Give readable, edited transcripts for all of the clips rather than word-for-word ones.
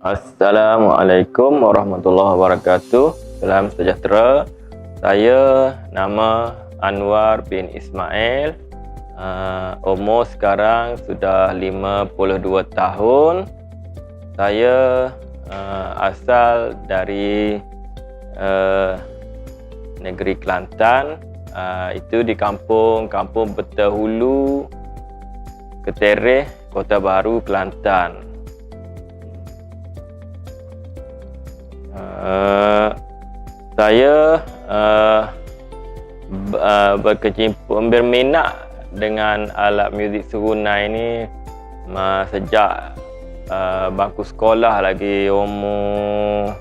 Assalamualaikum warahmatullahi wabarakatuh. Salam sejahtera. Saya nama Anwar bin Ismail. Umur sekarang sudah 52 tahun. Saya asal dari negeri Kelantan. Itu di Kampung Betahulu, Ketereh, Kota Baru, Kelantan. Saya berminat dengan alat muzik serunai ni sejak bangku sekolah lagi, umur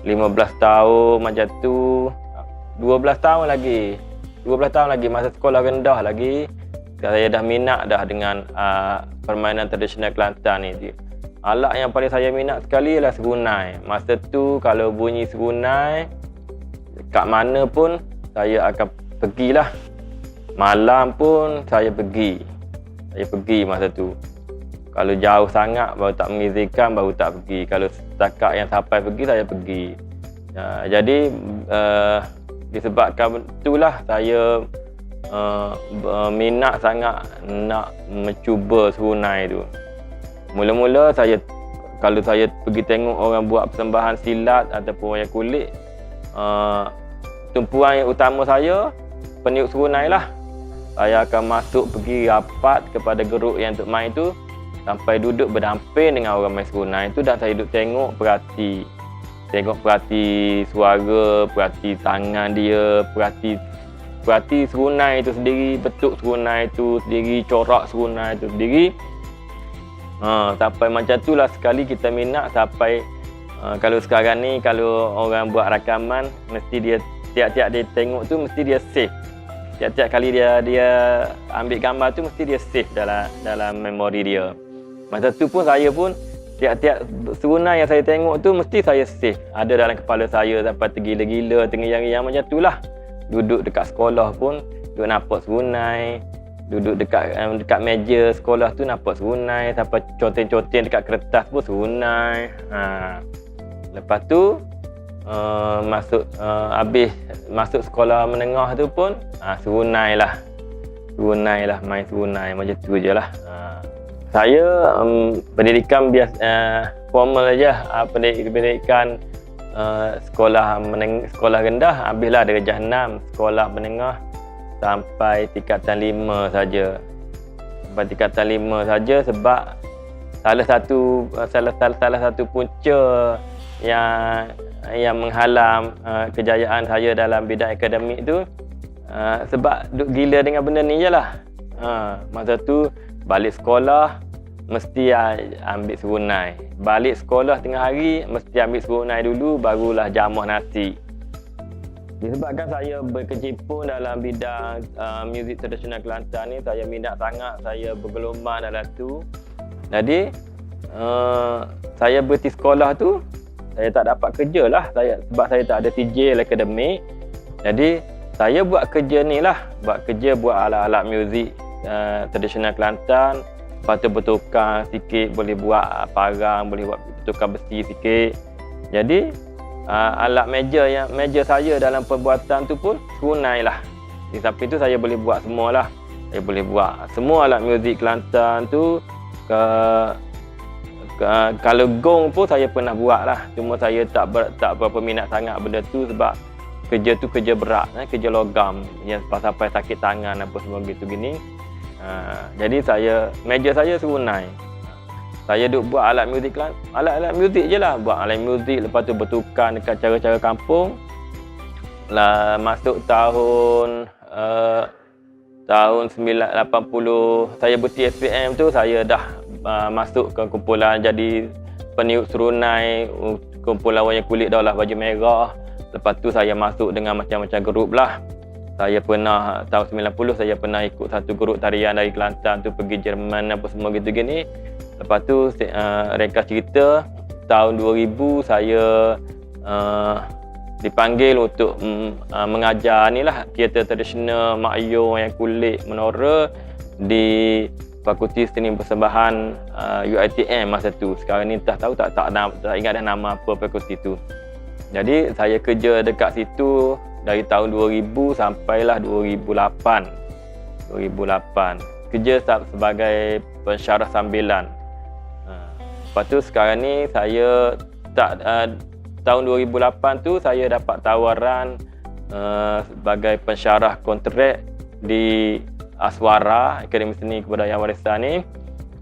15 tahun macam tu, 12 tahun lagi masa sekolah rendah lagi saya dah minat dah dengan permainan tradisional Kelantan ni. Alat yang paling saya minat sekali ialah serunai. Masa tu kalau bunyi serunai, kat mana pun saya akan pergilah. Malam pun saya pergi masa tu. Kalau jauh sangat baru tak mengizinkan, baru tak pergi. Kalau setakat yang sampai pergi, saya pergi. Jadi disebabkan itulah saya minat sangat nak mencuba serunai tu. Mula-mula kalau saya pergi tengok orang buat persembahan silat ataupun wayang kulit, tumpuan yang utama saya peniup serunai lah. Saya akan masuk pergi rapat kepada geruk yang untuk main tu, sampai duduk berdamping dengan orang main serunai tu, dan saya duduk tengok perhati suara, perhati tangan dia, perhati serunai tu sendiri, bentuk serunai tu sendiri, corak serunai tu sendiri. Sampai macam tu lah sekali kita minat sampai kalau sekarang ni kalau orang buat rakaman, mesti dia tiap-tiap dia tengok tu mesti dia save. Tiap-tiap kali dia ambil gambar tu mesti dia save dalam memori dia. Masa tu pun saya pun tiap-tiap serunai yang saya tengok tu mesti saya save. Ada dalam kepala saya sampai tergila-gila, terngiang-ngiang macam tu lah. Duduk dekat sekolah pun duduk nampak serunai. Duduk dekat meja sekolah tu nampak serunai, sampai conteng-conteng dekat kertas pun serunai. Lepas tu masuk sekolah menengah tu pun serunai lah, main serunai macam tu je lah. Saya pendidikan biasa formal aja, pendidikan sekolah rendah habislah darjah 6, sekolah menengah sampai tingkatan 5 saja. Sebab salah satu punca yang menghalang kejayaan saya dalam bidang akademik tu, sebab duk gila dengan benda ni je lah. Masa tu balik sekolah mesti ambil serunai. Balik sekolah tengah hari mesti ambil serunai dulu, barulah jamuh nasi. Disebabkan saya berkecimpung dalam bidang muzik tradisional Kelantan ni, saya minat sangat, saya bergelumang dalam tu. Jadi saya berhenti sekolah tu, saya tak dapat kerja lah, sebab saya tak ada sijil akademik. Jadi saya buat kerja ni lah, buat alat-alat muzik tradisional Kelantan. Lepas tu bertukar sikit, boleh buat parang, boleh buat bertukar besi sikit. Jadi alat meja saya dalam perbuatan tu pun serunai lah. Di samping tu saya boleh buat semualah. Saya boleh buat semua alat muzik Kelantan tu. Kalau gong pun saya pernah buat lah. Cuma saya tak berapa minat sangat benda tu, sebab kerja tu kerja berat, kerja logam yang sampai sakit tangan apa semua gitu gini. Jadi meja saya serunai. Saya duk buat alat muzik je lah, buat alat muzik, lepas tu bertukar dekat cara-cara kampung. Masuk tahun 1980 saya berhenti SPM tu, saya dah masuk ke kumpulan jadi peniup serunai, kumpulan wayang kulit Daulah Baju Merah. Lepas tu saya masuk dengan macam-macam grup lah. Saya pernah tahun 90 saya pernah ikut satu grup tarian dari Kelantan tu pergi Jerman apa semua gitu gini. Lepas tu ringkas cerita, tahun 2000 saya dipanggil untuk mengajar ni lah teater tradisional Mak Ayong, wayang kulit, menora di Fakulti Seni Persembahan UiTM masa tu. Sekarang ni tak ingat dah nama apa fakulti tu. Jadi saya kerja dekat situ dari tahun 2000 sampailah 2008. Kerja sebagai pensyarah sambilan. Lepas tu sekarang ni saya tahun 2008 tu saya dapat tawaran sebagai pensyarah kontrak di Aswara, Akademi Seni Kebudayaan Warisan ni,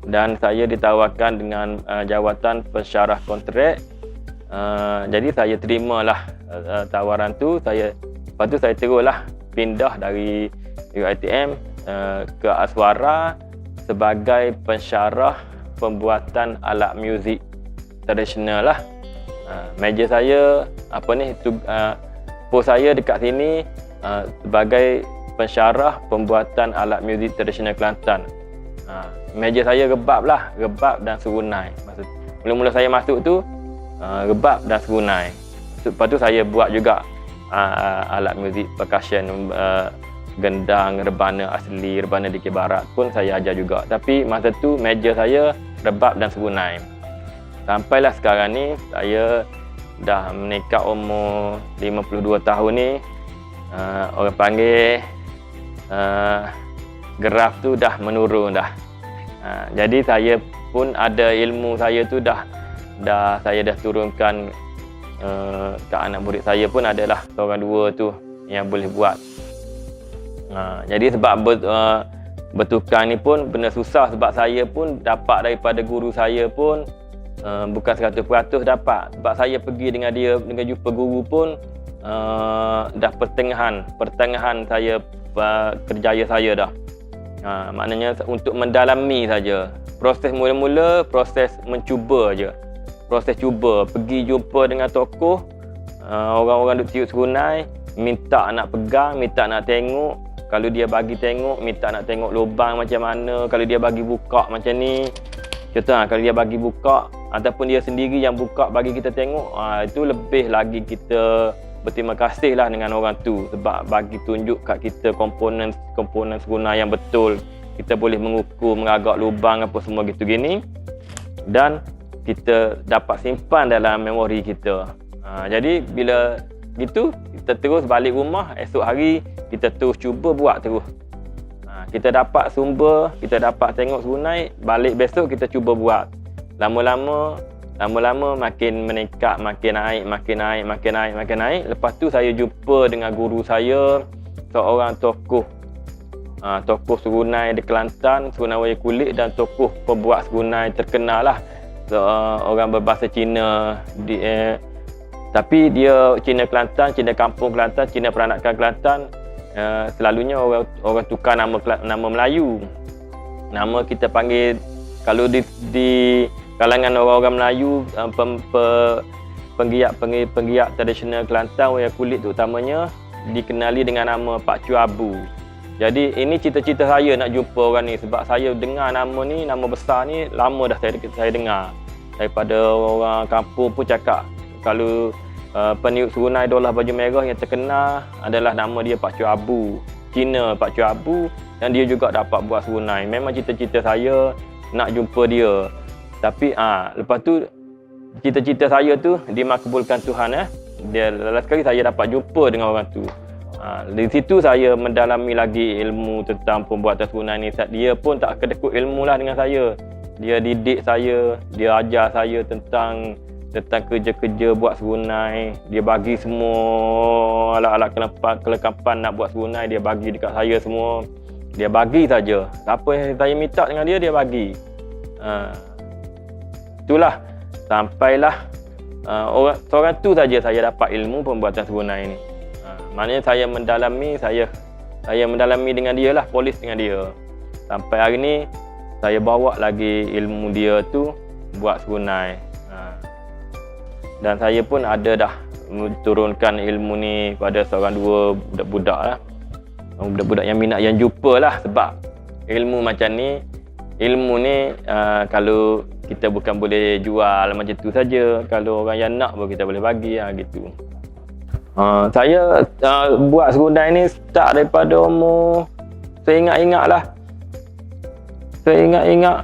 dan saya ditawarkan dengan jawatan pensyarah kontrak. Jadi saya terimalah tawaran tu. Lepas tu saya teruslah pindah dari UiTM ke Aswara sebagai pensyarah pembuatan alat muzik tradisional lah. Meja saya pos saya dekat sini sebagai pensyarah pembuatan alat muzik tradisional Kelantan. Meja saya rebab dan serunai. Mula-mula saya masuk tu rebab dan serunai. Lepas tu saya buat juga alat muzik percussion, gendang, rebana asli, rebana Dikir Barat pun saya ajar juga. Tapi masa tu meja saya rebab dan serunai. Sampailah sekarang ni saya dah menikah umur 52 tahun ni. Orang panggil graf tu dah menurun dah. Jadi saya pun ada ilmu saya tu saya dah turunkan ke anak murid saya pun adalah seorang dua tu yang boleh buat. Jadi sebab bertukar ni pun benda susah, sebab saya pun dapat daripada guru saya pun bukan 100% dapat. Sebab saya pergi dengan jumpa guru pun dah pertengahan saya kerjaya saya dah. Maknanya untuk mendalami saja. Proses mula-mula proses mencuba je. Proses cuba, pergi jumpa dengan tokoh, orang-orang duk tiup serunai, minta nak pegang, minta nak tengok. Kalau dia bagi tengok, minta nak tengok lubang macam mana. Kalau dia bagi buka macam ni, contoh kalau dia bagi buka ataupun dia sendiri yang buka bagi kita tengok, itu lebih lagi kita berterima kasih lah dengan orang tu, sebab bagi tunjuk kat kita komponen serunai yang betul. Kita boleh mengukur, mengagak lubang apa semua gitu gini, dan kita dapat simpan dalam memori kita. Jadi bila gitu, kita terus balik rumah, esok hari kita terus cuba buat terus. Kita dapat sumber, kita dapat tengok serunai, balik besok kita cuba buat. Lama-lama makin meningkat, makin naik. Lepas tu saya jumpa dengan guru saya, seorang tokoh serunai di Kelantan, serunai wayang kulit, dan tokoh pembuat serunai terkenal lah. Orang berbahasa Cina, tapi dia Cina Kelantan, Cina kampung Kelantan, Cina peranakan Kelantan. Selalunya orang tukar nama Melayu. Nama kita panggil, kalau di kalangan orang-orang Melayu, penggiat tradisional Kelantan wayang kulit terutamanya dikenali dengan nama Pak Cu Abu. Jadi ini cita-cita saya nak jumpa orang ni, sebab saya dengar nama ni, nama besar ni lama dah saya dengar. Daripada orang kampung pun cakap kalau peniup serunai Daulah Baju Merah yang terkenal adalah nama dia Pak Cu Abu, Cina Pak Cu Abu, dan dia juga dapat buat serunai. Memang cita-cita saya nak jumpa dia. Tapi lepas tu cita-cita saya tu dimakbulkan Tuhan. Dia last kali saya dapat jumpa dengan orang tu. Di situ saya mendalami lagi ilmu tentang pembuatan serunai ni. Dia pun tak kedekut ilmu lah dengan saya. Dia didik saya, dia ajar saya tentang kerja-kerja buat serunai. Dia bagi semua alat-alat kelengkapan nak buat serunai, dia bagi dekat saya semua. Dia bagi saja. Apa yang saya minta dengan dia bagi. Itulah, sampailah seorang tu saja saya dapat ilmu pembuatan serunai ni. Maknanya saya mendalami dengan dia lah, polis dengan dia. Sampai hari ni saya bawa lagi ilmu dia tu buat serunai. Dan saya pun ada dah turunkan ilmu ni pada seorang dua budak-budak lah. Budak-budak yang minat, yang jumpa lah. Sebab ilmu macam ni, kalau kita bukan boleh jual macam tu saja. Kalau orang yang nak pun kita boleh bagi gitu. Saya buat serunai ni start daripada umur, saya ingat-ingat lah, Saya ingat-ingat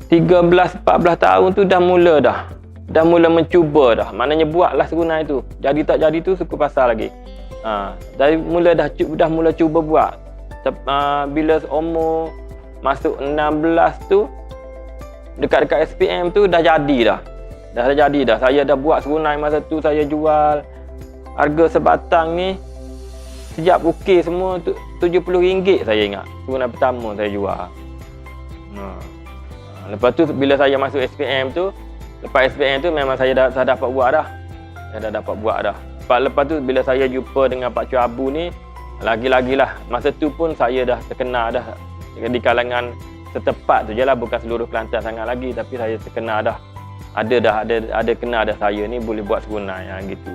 13-14 tahun tu dah mula mencuba dah. Maknanya buatlah serunai tu. Jadi tak jadi tu suku pasal lagi. Dari mula dah mula cuba buat. Bila umur masuk 16 tu, dekat-dekat SPM tu dah jadi dah. Saya dah buat serunai masa tu, saya jual harga sebatang ni sejak bukit semua tu RM70 saya ingat. Serunai pertama saya jual. Lepas tu bila saya masuk SPM tu, lepas SPM tu memang saya dapat buat dah. Saya dah dapat buat dah. Lepas tu bila saya jumpa dengan Pak Cik Abu ni, lagi-lagilah masa tu pun saya dah terkenal dah di kalangan setempat tu je lah, bukan seluruh Kelantan sangat lagi, tapi saya terkenal dah. Ada kenal dah saya ni boleh buat serunai gitu.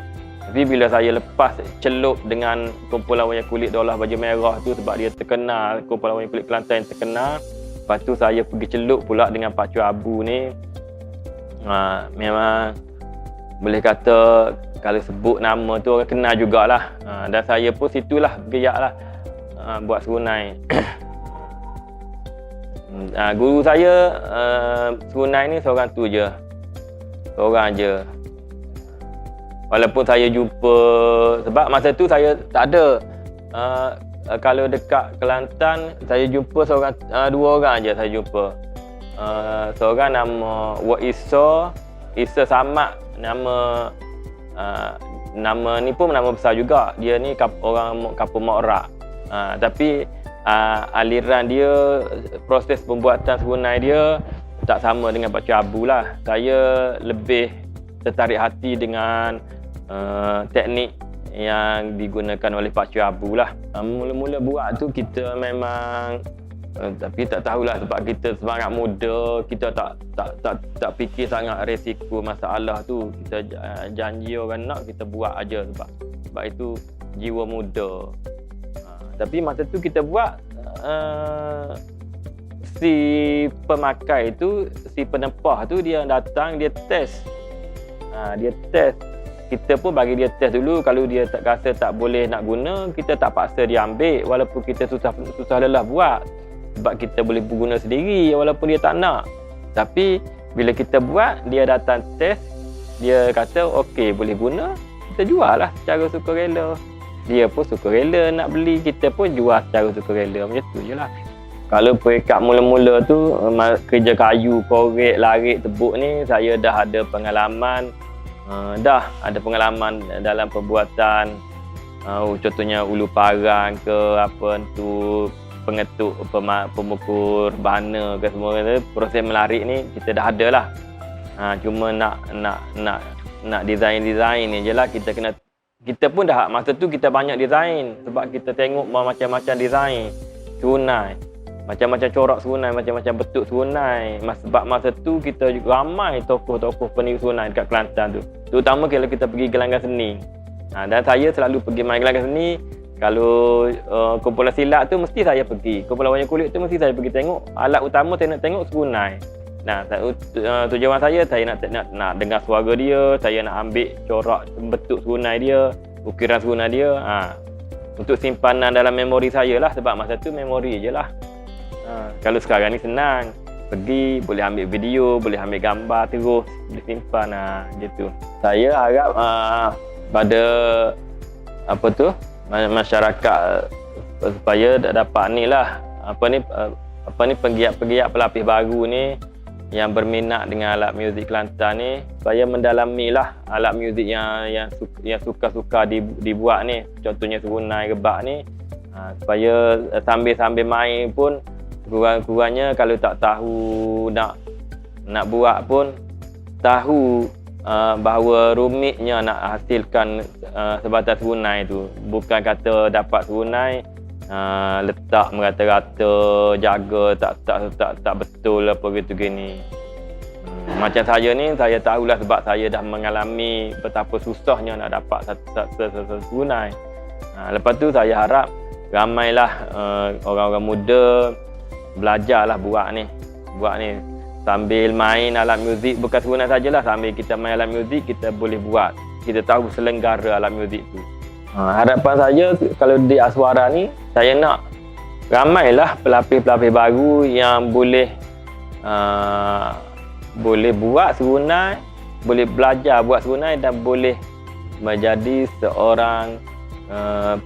Tapi bila saya lepas celup dengan kumpulan wayang kulit Daulah Baju Merah tu sebab dia terkenal, kumpulan wayang kulit Kelantan yang terkenal, lepas tu saya pergi celup pula dengan Pak Cik Abu ni. Memang boleh kata kalau sebut nama tu orang kenal jugalah. Dan saya pun situlah bergerak lah buat serunai. Guru saya serunai ni seorang tu je. Seorang je. Walaupun saya jumpa, sebab masa tu saya tak ada. Kalau dekat Kelantan saya jumpa dua orang je saya jumpa. Seorang nama Wak Isa Samad, nama ni pun nama besar juga. Dia ni orang Kapur Mokrak. Tapi aliran dia, proses pembuatan serunai dia tak sama dengan Pak Cik Abu lah. Saya lebih tertarik hati dengan teknik yang digunakan oleh Pak Cik Abu lah. Mula-mula buat tu kita memang tapi tak tahulah sebab kita semangat muda, kita tak fikir sangat resiko masalah tu. Kita janji orang nak, kita buat aja sebab itu jiwa muda. Tapi masa tu kita buat, si pemakai tu, si penempah tu dia datang, dia test. Dia test. Kita pun bagi dia test dulu. Kalau dia tak rasa tak boleh nak guna, kita tak paksa dia ambil walaupun kita susah lelah buat. Sebab kita boleh guna sendiri walaupun dia tak nak. Tapi bila kita buat, dia datang test, dia kata okey boleh guna, kita jual lah secara sukarela. Dia pun sukarela nak beli, kita pun jual secara sukarela. Macam tu je lah. Kalau peringkat mula-mula tu, kerja kayu, korek, larik, tebuk ni, saya dah ada pengalaman. Dalam pembuatan contohnya ulu parang ke apa tu, pengetuk, pemukur bahana ke semua tu, proses melarik ni kita dah ada lah. Cuma nak design ni je lah. Kita pun dah masa tu kita banyak design sebab kita tengok macam-macam design serunai, macam-macam corak serunai, macam-macam bentuk serunai. Sebab masa tu kita ramai tokoh-tokoh peniru serunai dekat Kelantan tu, terutama kalau kita pergi gelanggang seni. Dan saya selalu pergi main gelanggang seni. Kalau kumpulan silat tu mesti saya pergi, kumpulan wayang kulit tu mesti saya pergi tengok. Alat utama saya nak tengok serunai. Tujuan saya nak dengar suara dia, saya nak ambil corak bentuk serunai dia, ukiran serunai dia, untuk simpanan dalam memori saya lah. Sebab masa tu memori je lah. Kalau sekarang ni senang, pergi boleh ambil video, boleh ambil gambar terus, boleh simpan gitu. Saya harap pada masyarakat supaya dapat ni lah penggiat-penggiat pelapis baru ni yang berminat dengan alat muzik Kelantan ni, supaya mendalami lah alat muzik yang suka dibuat ni, contohnya serunai, rebak ni, supaya sambil main pun kurang-kurangnya kalau tak tahu nak buat pun tahu bahawa rumitnya nak hasilkan sebatas serunai tu. Bukan kata dapat serunai letak merata-rata, jaga tak betul apa gitu gini. Macam saya ni, saya tahulah sebab saya dah mengalami betapa susahnya nak dapat satu serunai. Lepas tu saya harap ramailah orang-orang muda belajarlah buat ni. Sambil main alat muzik, bukan serunai sajalah, sambil kita main alat muzik kita boleh buat, kita tahu selenggara alat muzik tu. Harapan saya kalau di Aswara ni, saya nak ramailah pelapis-pelapis baru yang boleh buat serunai, boleh belajar buat serunai dan boleh menjadi seorang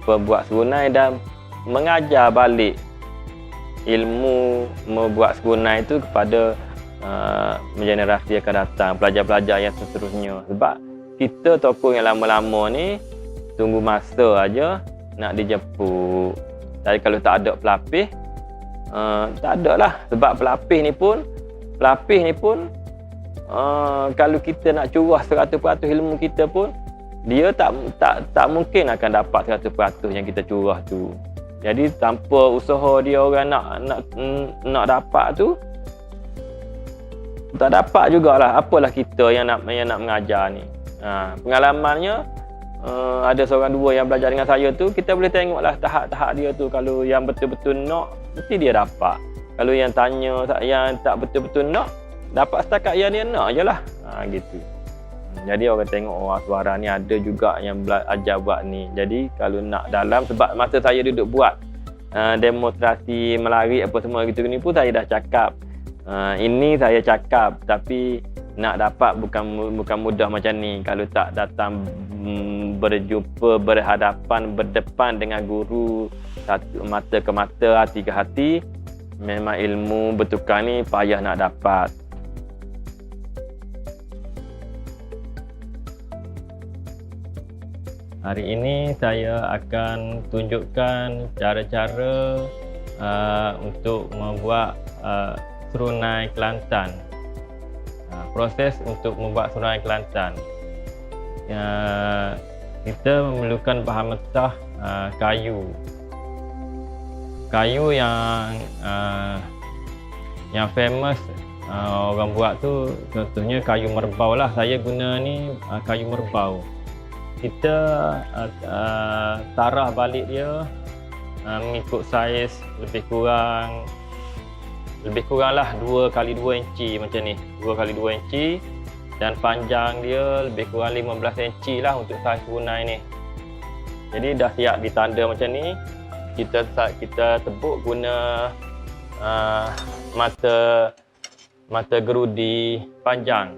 pembuat serunai dan mengajar balik ilmu membuat serunai itu kepada generasi akan datang, pelajar-pelajar yang seterusnya. Sebab kita tokoh yang lama-lama ni tunggu masa aja nak dijemput. Jadi kalau tak ada pelapis, tak ada lah. Sebab pelapis ni pun kalau kita nak curah 100% ilmu kita pun, dia tak mungkin akan dapat 100% yang kita curah tu. Jadi tanpa usaha dia orang nak dapat tu, tak dapat jugalah. Apalah kita yang nak mengajar ni. Pengalamannya, ada seorang dua yang belajar dengan saya tu, kita boleh tengoklah tahap-tahap dia tu. Kalau yang betul-betul nak, mesti dia dapat. Kalau yang tanya yang tak betul-betul nak, dapat setakat yang dia nak je lah. Gitu. Jadi orang tengok, suara ni ada juga yang ajar buat ni. Jadi kalau nak dalam, sebab masa saya duduk buat demonstrasi melari apa semua gitu ni pun saya dah cakap, ini saya cakap, tapi nak dapat bukan mudah macam ni. Kalau tak datang berjumpa, berhadapan, berdepan dengan guru, satu mata ke mata, hati ke hati, memang ilmu bertukar ni payah nak dapat. Hari ini saya akan tunjukkan cara-cara untuk membuat serunai Kelantan. Proses untuk membuat serunai Kelantan. Kita memerlukan bahan mentah kayu. Kayu yang famous orang buat tu contohnya kayu merbau lah. Saya guna ni kayu merbau. Kita tarah balik dia mengikut saiz lebih kurang lah 2x2 inci macam ni, 2x2 inci, dan panjang dia lebih kurang 15 inci lah untuk saiz serunai ni. Jadi dah siap ditanda macam ni. Kita tebuk guna mata gerudi panjang,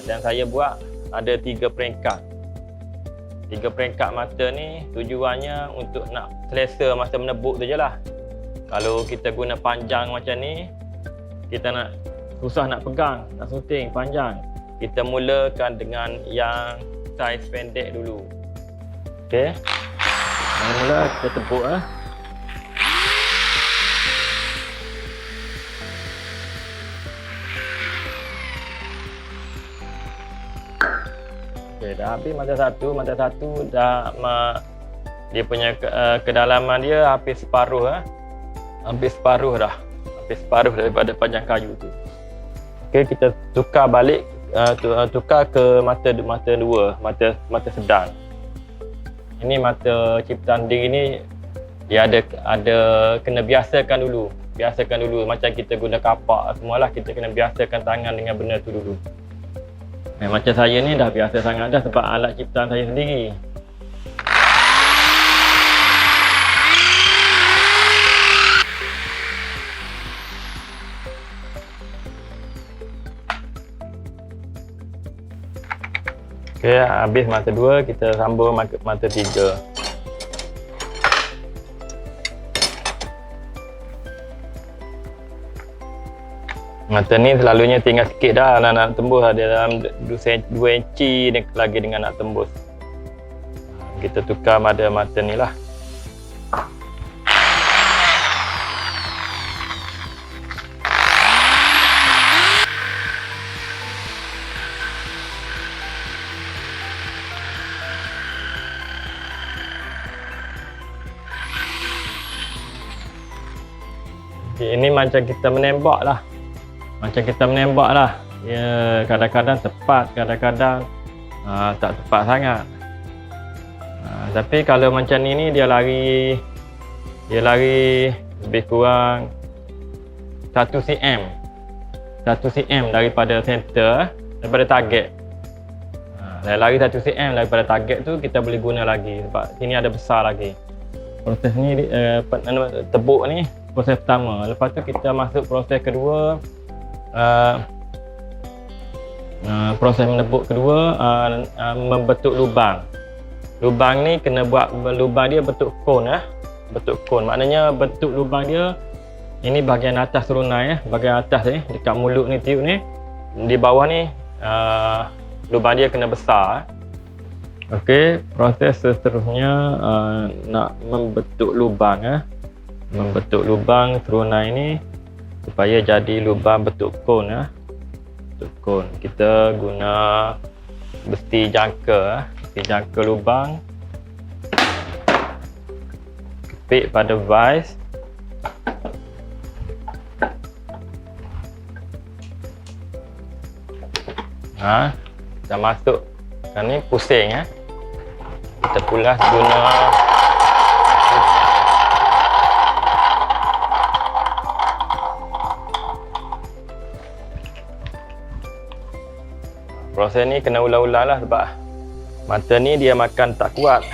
dan saya buat ada 3 peringkat. 3 peringkat mata ni tujuannya untuk nak selesa masa menebuk tu je lah. Kalau kita guna panjang macam ni, kita susah nak pegang, nak sunting panjang. Kita mulakan dengan yang saiz pendek dulu. Okey. Mula kita tebuk Okey, dah habis mata satu dah dia punya kedalaman dia hampir separuh hampir separuh daripada panjang kayu tu. Okey, kita tukar balik, tukar ke mata dua, mata sedang. Ini mata ciptaan diri ni dia ada kena biasakan dulu macam kita guna kapak semualah, kita kena biasakan tangan dengan benda tu dulu. Macam saya ni dah biasa sangat dah sebab alat ciptaan saya sendiri. Okey, habis mata 2, kita sambung mata 3. Mata ni selalunya tinggal sikit dah nak tembus, ada dalam 2 inci lagi dengan nak tembus. Kita tukar mata ni lah. Ini macam kita menembak lah. Ya, kadang-kadang tepat, kadang-kadang tak tepat sangat. Tapi kalau macam ni dia lari lebih kurang 1 cm daripada center, daripada target. Dia lari 1 cm daripada target tu, kita boleh guna lagi sebab sini ada besar lagi. Proses ni tebuk ni proses pertama. Lepas tu kita masuk proses kedua. Proses menebuk kedua, membentuk lubang. Lubang ni kena buat lubang dia bentuk kon bentuk kon. Maknanya bentuk lubang dia ini bahagian atas serunai bahagian atas ni dekat mulut ni, tiup ni. Di bawah ni lubang dia kena besar. Okey, proses seterusnya nak membentuk lubang membentuk lubang serunai ni supaya jadi lubang bentuk kon bentuk kon. Kita guna besi jangka besi jangka lubang, kepit pada vise. Kita masukkan ni, pusing kita pulas guna proses ni kena ulang-ulang lah sebab mata ni dia makan tak kuat.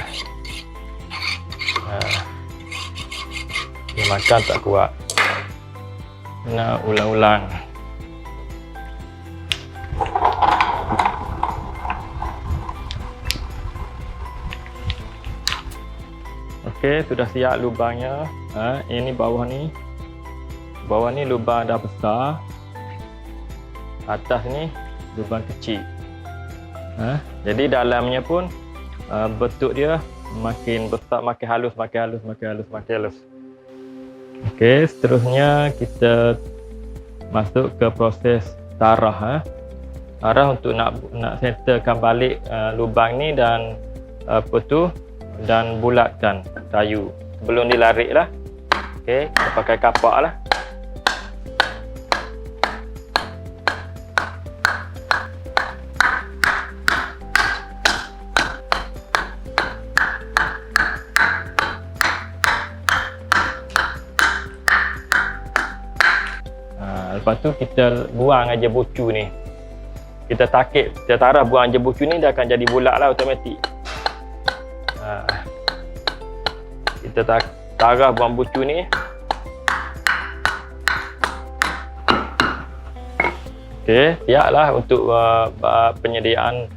Dia makan tak kuat, kena ulang-ulang. Okey, sudah siap lubangnya. Ini bawah ni lubang dah besar, atas ni lubang kecil. Jadi dalamnya pun bentuk dia makin besar, makin halus. Okey, seterusnya kita masuk ke proses tarah. Tarah untuk nak settlekan balik lubang ni dan dan bulatkan kayu sebelum dilarik lah. Okey, kita pakai kapak lah. Lepas tu kita buang aja bucu ni. Kita takik, kita tarah buang aja bucu ni, dia akan jadi bulat lah automatik. Kita tarah buang bucu ni. Okey, siap lah untuk penyediaan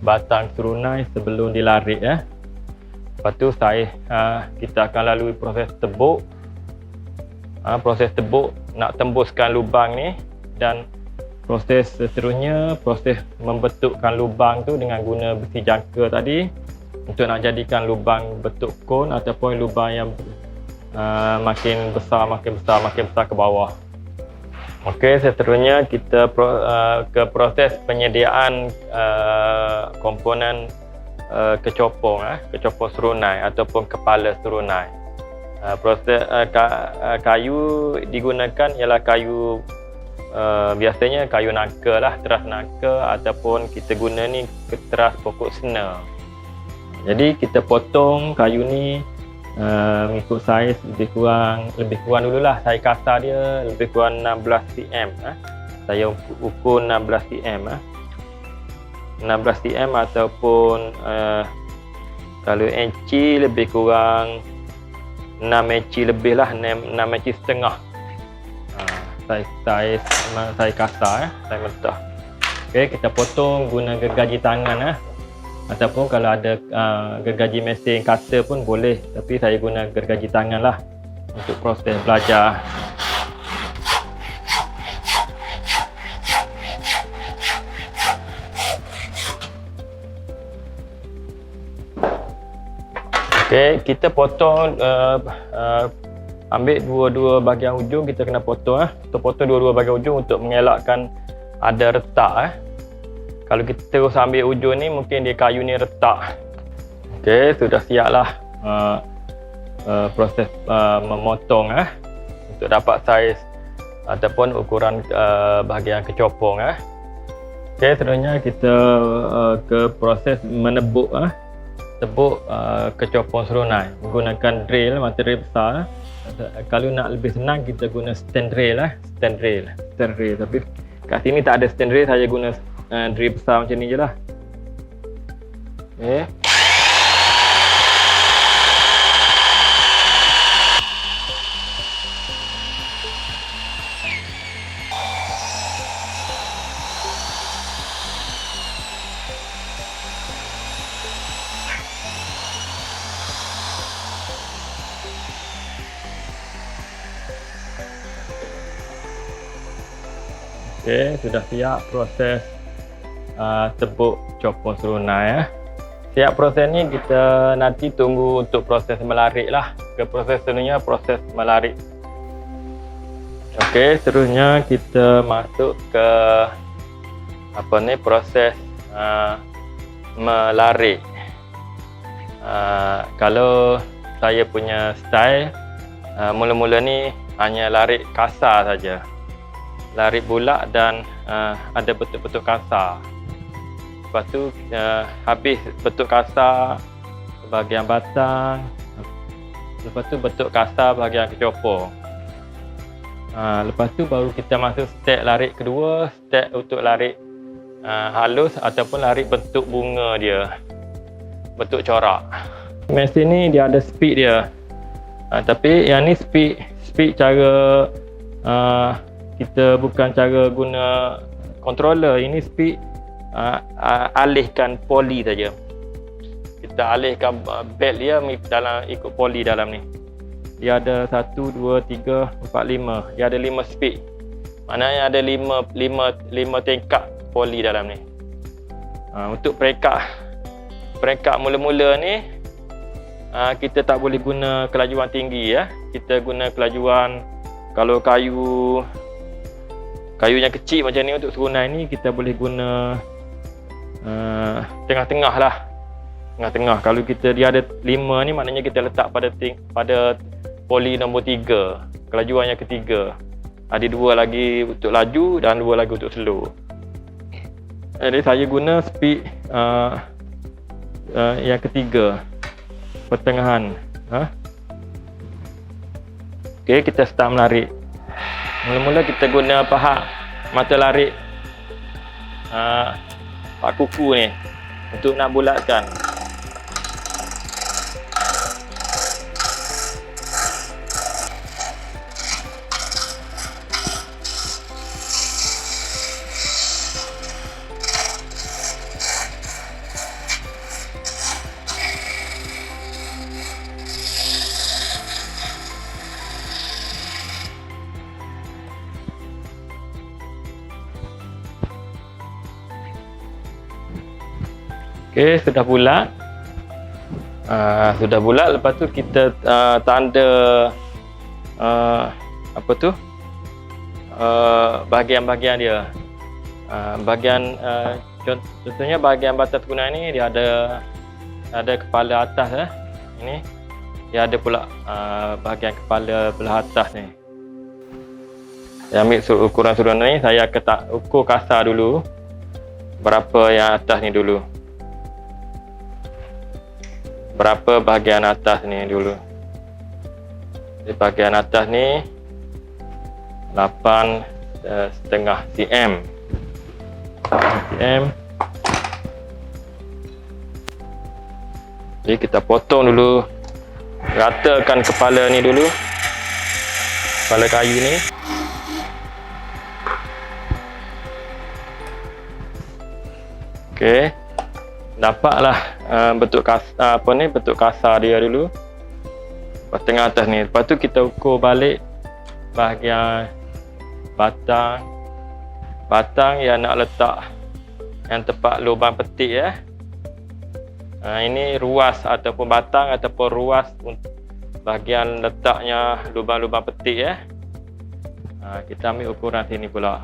batang serunai sebelum dilarik Lepas tu kita akan lalui proses tebuk. Proses tebuk nak tembuskan lubang ni, dan proses seterusnya proses membentukkan lubang tu dengan guna besi jangka tadi untuk nak jadikan lubang bentuk kon ataupun lubang yang makin besar ke bawah. Okey, seterusnya kita ke proses penyediaan komponen kecopong serunai ataupun kepala serunai. Proses kayu digunakan ialah kayu biasanya kayu nangka lah, teras nangka, ataupun kita guna ni teras pokok sena. Jadi kita potong kayu ni mengikut saiz lebih kurang dululah. Saya kasar dia lebih kurang 16 cm. Saya ukur 16 cm 16 cm ataupun kalau inci lebih kurang 6 inci lebih lah, 6 inci setengah. Saya kasar saya mentah. Okey, kita potong guna gergaji tangan ataupun kalau ada gergaji mesin cutter pun boleh, tapi saya guna gergaji tangan lah untuk proses belajar. Okey, kita potong ambil dua-dua bahagian hujung, kita kena potong Kita potong dua-dua bahagian hujung untuk mengelakkan ada retak Kalau kita terus ambil hujung ni, mungkin dia kayu ni retak. Okey, sudah siaplah proses memotong untuk dapat saiz ataupun ukuran bahagian kecopong Okey, seterusnya kita ke proses menebuk tebuk kecopong serunai menggunakan drill, material besar. Kalau nak lebih senang kita guna stand drill stand drill. Tapi kat sini tak ada stand drill, saya guna drill besar macam ni je lah. Okay. Okey, sudah siap proses tepuk copong serunai ya. Siap proses ni, kita nanti tunggu untuk proses melarik lah. Ke proses seterusnya, proses melarik. Okey, seterusnya kita masuk ke proses melarik. Kalau saya punya style, mula-mula ni hanya larik kasar saja. Larik bulat dan ada bentuk-bentuk kasar. Lepas tu habis bentuk kasar bahagian batang, lepas tu bentuk kasar bahagian kecopong. Lepas tu baru kita masuk step larik kedua, step untuk larik halus ataupun larik bentuk bunga dia, bentuk corak. Mesin ni dia ada speed dia, tapi yang ni speed cara kita bukan cara guna controller. Ini speed alihkan poli saja. Kita alihkan belt dia dalam ikut poli dalam ni. Dia ada 1, 2, 3, 4, 5. Dia ada 5 speed. Maknanya ada 5 tingkat poli dalam ni. Untuk peringkat mula-mula ni, kita tak boleh guna kelajuan tinggi ya. Kita guna kelajuan, kalau kayu yang kecil macam ni untuk serunai ni, kita boleh guna tengah-tengah lah. Tengah-tengah. Kalau dia ada 5 ni, maknanya kita letak pada poli nombor 3, kelajuan yang ketiga. Ada 2 lagi untuk laju dan 2 lagi untuk slow. Jadi saya guna speed yang ketiga, pertengahan. Okey, kita start melarik. Mula-mula kita guna pahat mata larik pak kuku ni untuk nak bulatkan. Okey, sudah bulat. Lepas tu kita tanda bahagian-bahagian dia. Contohnya bahagian batas serunai ni dia ada kepala atas ini. Dia ada pula bahagian kepala belah atas ni. Saya ambil ukuran serunai ni, saya akan ukur kasar dulu. Berapa yang atas ni dulu. Berapa bahagian atas ni dulu. Di bahagian atas ni 8.5 cm. Jadi kita potong dulu, ratakan kepala ni dulu, kepala kayu ni. Okey, nampaklah bentuk kasar, bentuk kasar dia dulu. Lepas tengah atas ni. Lepas tu kita ukur balik bahagian batang yang nak letak yang tepat lubang petik ya. Ini ruas ataupun batang ataupun ruas bahagian letaknya lubang-lubang petik ya. Kita ambil ukuran sini pula.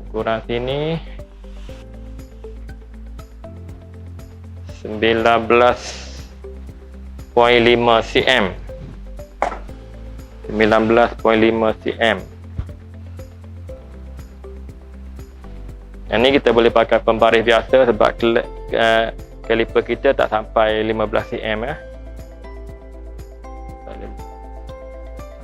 Ukuran sini 19.5 cm. 19.5 cm. Yang ni kita boleh pakai pembaris biasa sebab kaliper kita tak sampai 15 cm ya.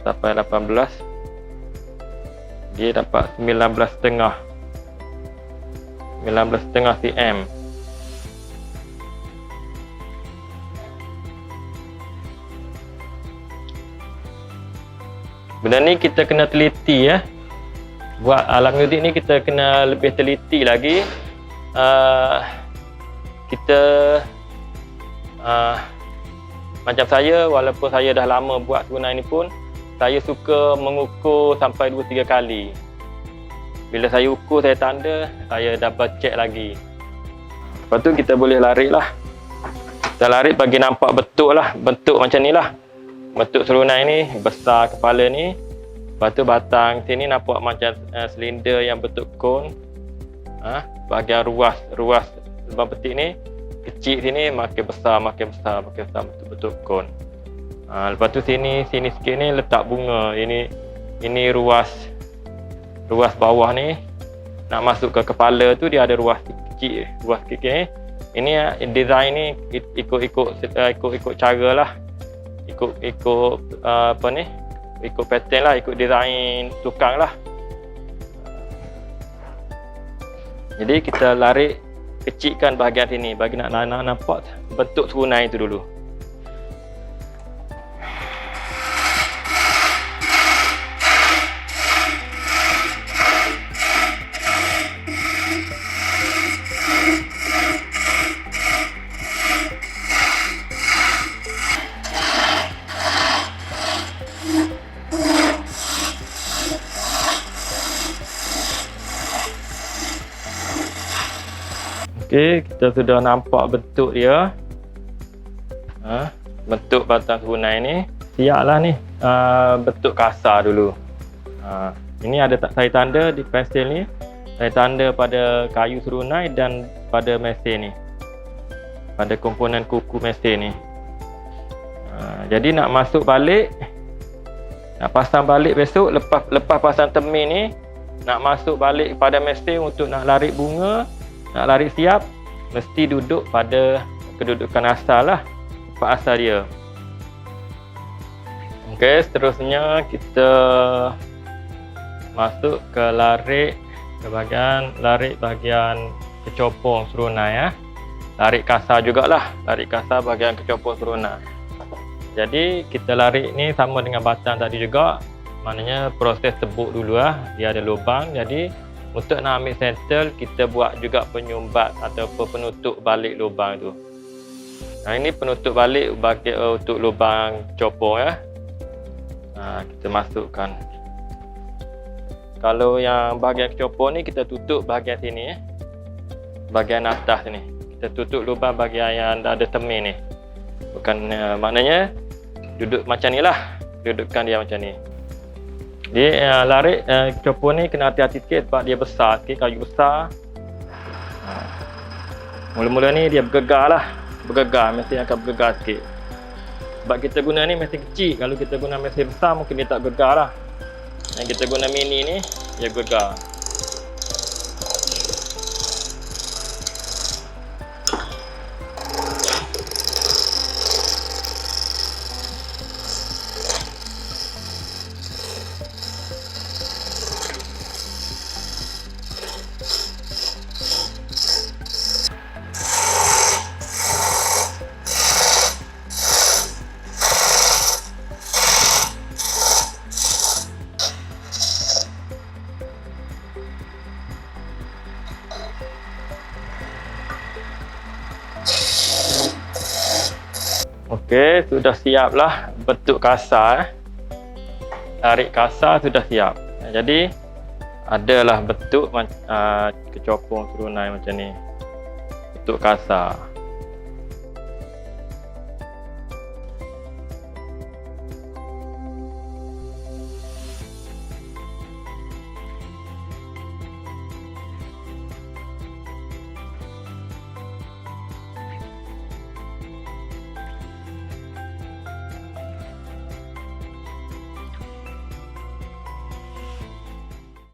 Sampai 18. Dia dapat 19.5 cm. Benda ni kita kena teliti ya. Buat alat muzik ni kita kena lebih teliti lagi. Kita macam saya, walaupun saya dah lama buat serunai ni pun, saya suka mengukur sampai 2-3 kali. Bila saya ukur, saya tanda, saya double check lagi. Lepas tu kita boleh larik lah. Kita larik bagi nampak betul lah, bentuk macam ni lah. Bentuk serunai ni, besar kepala ni. Lepas tu batang sini nampak macam silinder yang bentuk kon. Bahagian ruas lubang petik ni kecil, sini makin besar bentuk kon. Lepas tu sini sikit ni letak bunga. Ini ruas bawah ni nak masuk ke kepala tu, dia ada ruas kecil ni. Ini design ni ikut cara lah, ikut apa ni, ikut pattern lah, ikut design tukang lah. Jadi kita larik kecilkan bahagian sini bagi nak nampak bentuk serunai tu dulu. Okey, kita sudah nampak bentuk dia. Bentuk batang serunai ni siaplah ni. Bentuk kasar dulu. Ini ada saya tanda di pensel ni. Saya tanda pada kayu serunai dan pada mesin ni, pada komponen kuku mesin ni. Jadi nak masuk balik, nak pasang balik besok, lepas pasang termin ni, nak masuk balik pada mesin untuk nak larik bunga, nak larik siap, mesti duduk pada kedudukan asal lah, tempat asal dia. Okey, seterusnya kita masuk ke larik bahagian kecopong serunai. Larik kasar jugalah, larik kasar bahagian kecopong serunai. Jadi kita larik ni sama dengan batang tadi juga, maknanya proses tebuk dulu lah, dia ada lubang. Jadi untuk nak ambil settle, kita buat juga penyumbat ataupun penutup balik lubang tu. Ini penutup balik bagi untuk lubang copong ya. Kita masukkan. Kalau yang bahagian copong ni kita tutup bahagian sini bahagian atas ni. Kita tutup lubang bahagian yang ada termin ni. Bukan maknanya duduk macam ni lah. Dudukkan dia macam ni. Dia larik copong ni kena hati-hati sikit sebab dia besar sikit, kayu besar. Mula-mula ni dia bergegar, mesin akan bergegar sikit. Sebab kita guna ni mesin kecil, kalau kita guna mesin besar mungkin dia tak bergegar lah. Yang kita guna mini ni, dia bergegar. Okey, sudah siap lah bentuk kasar. Larik kasar sudah siap. Jadi adalah bentuk kecopong serunai macam ni. Bentuk kasar.